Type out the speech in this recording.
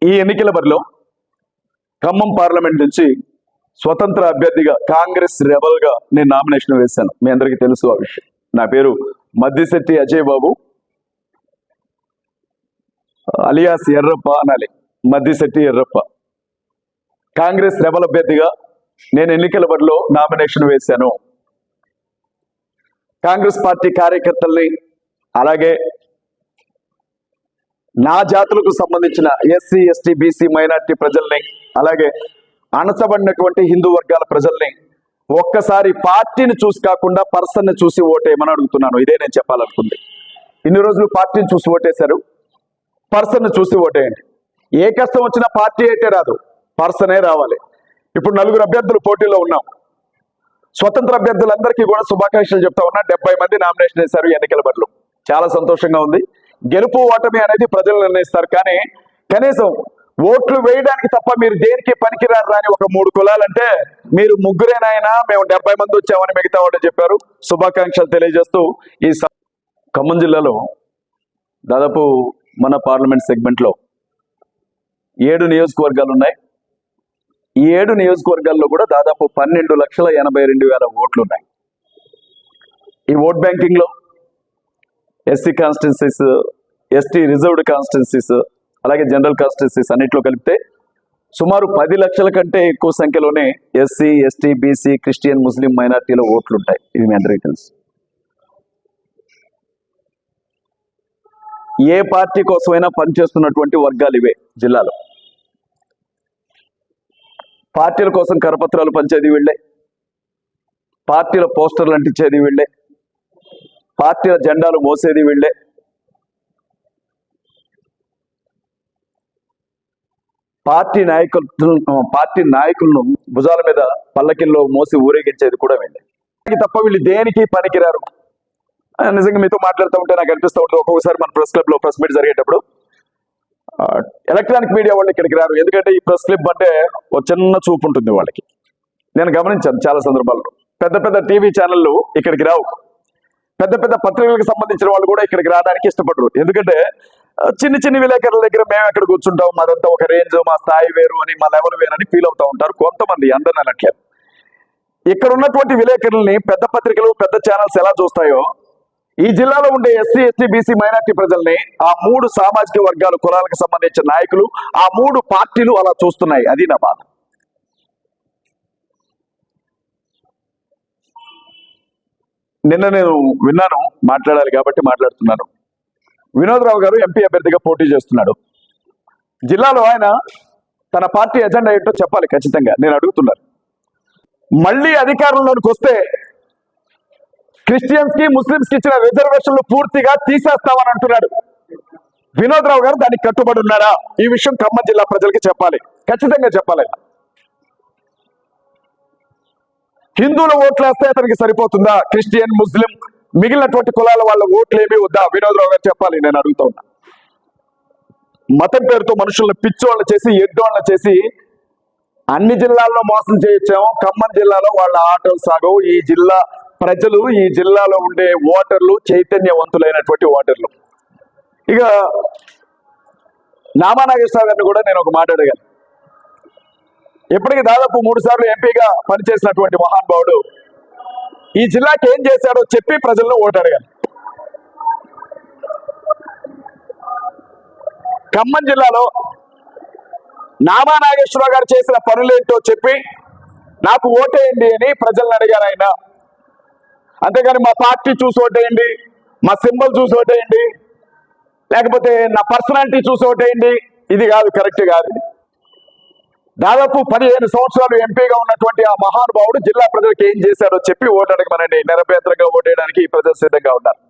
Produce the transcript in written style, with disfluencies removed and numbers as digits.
ఈ ఎన్నికల బరిలో ఖమ్మం పార్లమెంట్ నుంచి స్వతంత్ర అభ్యర్థిగా కాంగ్రెస్ రెబల్గా నేను నామినేషన్ వేశాను. మీ అందరికీ తెలుసు ఆ విషయం. నా పేరు మద్దిశెట్టి అజయ్ బాబు, అలియాస్ ఎర్రప్ప అనాలి, మద్దిశెట్టి ఎర్రప్ప. కాంగ్రెస్ రెబల్ అభ్యర్థిగా నేను ఎన్నికల బరిలో నామినేషన్ వేశాను. కాంగ్రెస్ పార్టీ కార్యకర్తల్ని, అలాగే నా జాతులకు సంబంధించిన ఎస్సీ, ఎస్టీ, బీసీ, మైనార్టీ ప్రజల్ని, అలాగే అణచబడినటువంటి హిందూ వర్గాల ప్రజల్ని ఒక్కసారి పార్టీని చూసి కాకుండా పర్సన్ని చూసి ఓటేయమని అడుగుతున్నాను. ఇదే నేను చెప్పాలనుకుంది. ఇన్ని రోజులు పార్టీని చూసి ఓటేశారు, పర్సన్ని చూసి ఓటేయండి. ఏ కష్టం వచ్చినా పార్టీ అయితే రాదు, పర్సనే రావాలి. ఇప్పుడు 4 అభ్యర్థులు పోటీలో ఉన్నాం. స్వతంత్ర అభ్యర్థులందరికీ కూడా శుభాకాంక్షలు చెప్తా ఉన్నా. 70 మంది నామినేషన్ వేశారు ఎన్నికల బరిలో. చాలా సంతోషంగా ఉంది. గెలుపు ఓటమి అనేది ప్రజలు నిర్ణయిస్తారు, కానీ కనీసం ఓట్లు వేయడానికి తప్ప మీరు దేనికి పనికిరారు రాని ఒక 3 కులాలంటే మీరు ముగ్గురేనాయనా, మేము 70 మంది వచ్చామని మిగతా వాళ్ళు చెప్పారు. శుభాకాంక్షలు తెలియజేస్తూ ఈ ఖమ్మం జిల్లాలో దాదాపు మన పార్లమెంట్ సెగ్మెంట్లో 7 నియోజకవర్గాలు ఉన్నాయి. ఈ 7 నియోజకవర్గాల్లో కూడా దాదాపు 12,82,000 ఓట్లు ఉన్నాయి. ఈ ఓట్ బ్యాంకింగ్ లో SC constituencies, ST reserved constituencies, అలాగే జనరల్ కాన్స్టిట్యున్సీస్ అన్నింటిలో కలిపితే సుమారు 10 లక్షల కంటే ఎక్కువ సంఖ్యలోనే ఎస్సీ, ఎస్టీ, బీసీ, క్రిస్టియన్, ముస్లిం మైనార్టీలో ఓట్లు ఉంటాయి. ఇది మీ అందరికీ తెలుసు. ఏ పార్టీ కోసమైనా పనిచేస్తున్నటువంటి వర్గాలు ఇవే జిల్లాలో. పార్టీల కోసం కరపత్రాలు పంచేది వీళ్ళే, పార్టీల పోస్టర్లు అంటించేది వీళ్ళే, పార్టీల జెండాలు మోసేది వీళ్ళే. పార్టీ నాయకులను భుజాల మీద పల్లకిల్లో మోసి ఊరేగించేది కూడా వీళ్ళే. తప్ప వీళ్ళు దేనికి పనికిరారు. నిజంగా మీతో మాట్లాడుతూ ఉంటే నాకు అనిపిస్తూ ఉంటుంది, ఒక్కొక్కసారి మన ప్రెస్ క్లబ్ లో ప్రెస్ మీట్ జరిగేటప్పుడు ఎలక్ట్రానిక్ మీడియా వాళ్ళు ఇక్కడికి రారు. ఎందుకంటే ఈ ప్రెస్ క్లబ్ అంటే ఒక చిన్న చూపు ఉంటుంది వాళ్ళకి. నేను గమనించాను చాలా సందర్భాల్లో. పెద్ద పెద్ద టీవీ ఛానళ్ళు ఇక్కడికి రావు, పెద్ద పెద్ద పత్రికలకు సంబంధించిన వాళ్ళు కూడా ఇక్కడికి రావడానికి ఇష్టపడరు. ఎందుకంటే చిన్న చిన్న విలేకరుల దగ్గర మేము ఎక్కడ కూర్చుంటాం, మాదంతా ఒక రేంజ్, మా స్థాయి వేరు అని, మా లెవెల్ వేరు అని ఫీల్ అవుతూ ఉంటారు కొంతమంది, అందరిని అనట్లేదు. ఇక్కడ ఉన్నటువంటి విలేకరుల్ని పెద్ద పత్రికలు, పెద్ద ఛానల్స్ ఎలా చూస్తాయో ఈ జిల్లాలో ఉండే ఎస్సీ, ఎస్టీ, బీసీ, మైనార్టీ ప్రజల్ని ఆ 3 సామాజిక వర్గాల కులాలకు సంబంధించిన నాయకులు, ఆ 3 పార్టీలు అలా చూస్తున్నాయి. అది నా బాధ. నిన్న నేను విన్నాను, మాట్లాడాలి కాబట్టి మాట్లాడుతున్నాను. వినోద్ రావు గారు ఎంపీ అభ్యర్థిగా పోటీ చేస్తున్నాడు. జిల్లాలో ఆయన తన పార్టీ ఎజెండా ఏంటో చెప్పాలి ఖచ్చితంగా. నేను అడుగుతున్నాను, మళ్ళీ అధికారంలోకి వస్తే క్రిస్టియన్స్ కి, ముస్లింస్ కి ఇచ్చిన రిజర్వేషన్లు పూర్తిగా తీసేస్తామని అంటున్నాడు. వినోద్ రావు గారు దానికి కట్టుబడి ఉన్నారా? ఈ విషయం ఖమ్మం జిల్లా ప్రజలకి చెప్పాలి, ఖచ్చితంగా చెప్పాలి. హిందువుల ఓట్లు వేస్తే అతనికి సరిపోతుందా? క్రిస్టియన్, ముస్లిం, మిగిలినటువంటి కులాల వాళ్ళ ఓట్లు ఏమీ వద్దా? వినోద్ రావు గారు చెప్పాలి. నేను అడుగుతా ఉన్నా. మతం పేరుతో మనుషులను పిచ్చోళ్ళని చేసి, ఎడ్డోళ్ళని చేసి అన్ని జిల్లాల్లో మోసం చేయొచ్చాము. ఖమ్మం జిల్లాలో వాళ్ళ ఆటలు సాగవు. ఈ జిల్లా ప్రజలు, ఈ జిల్లాలో ఉండే ఓటర్లు చైతన్యవంతులైనటువంటి ఓటర్లు. ఇక నామా నాగేశ్వరరావు గారిని కూడా నేను ఒక మాట అడిగాను. ఇప్పటికి దాదాపు 3 సార్లు ఎంపీగా పనిచేసినటువంటి మహానుభావుడు ఈ జిల్లాకి ఏం చేశాడో చెప్పి ప్రజలను ఓటు అడగాలి. ఖమ్మం జిల్లాలో నామా నాగేశ్వరరావు గారు చేసిన పనులేంటో చెప్పి నాకు ఓటేయండి అని ప్రజలను అడిగారు ఆయన. అంతేగాని మా పార్టీ చూసి ఓటేయండి, మా సింబల్ చూసి ఓటేయండి, లేకపోతే నా పర్సనాలిటీ చూసి ఓటేయండి, ఇది కాదు, కరెక్ట్ కాదు. దాదాపు 15 సంవత్సరాలు ఎంపీగా ఉన్నటువంటి ఆ మహానుభావుడు జిల్లా ప్రజలకు ఏం చేశాడో చెప్పి ఓటు అడగమనండి. నిరభ్యంతరంగా ఓటేయడానికి ఈ ప్రజలు సిద్ధంగా ఉన్నారు.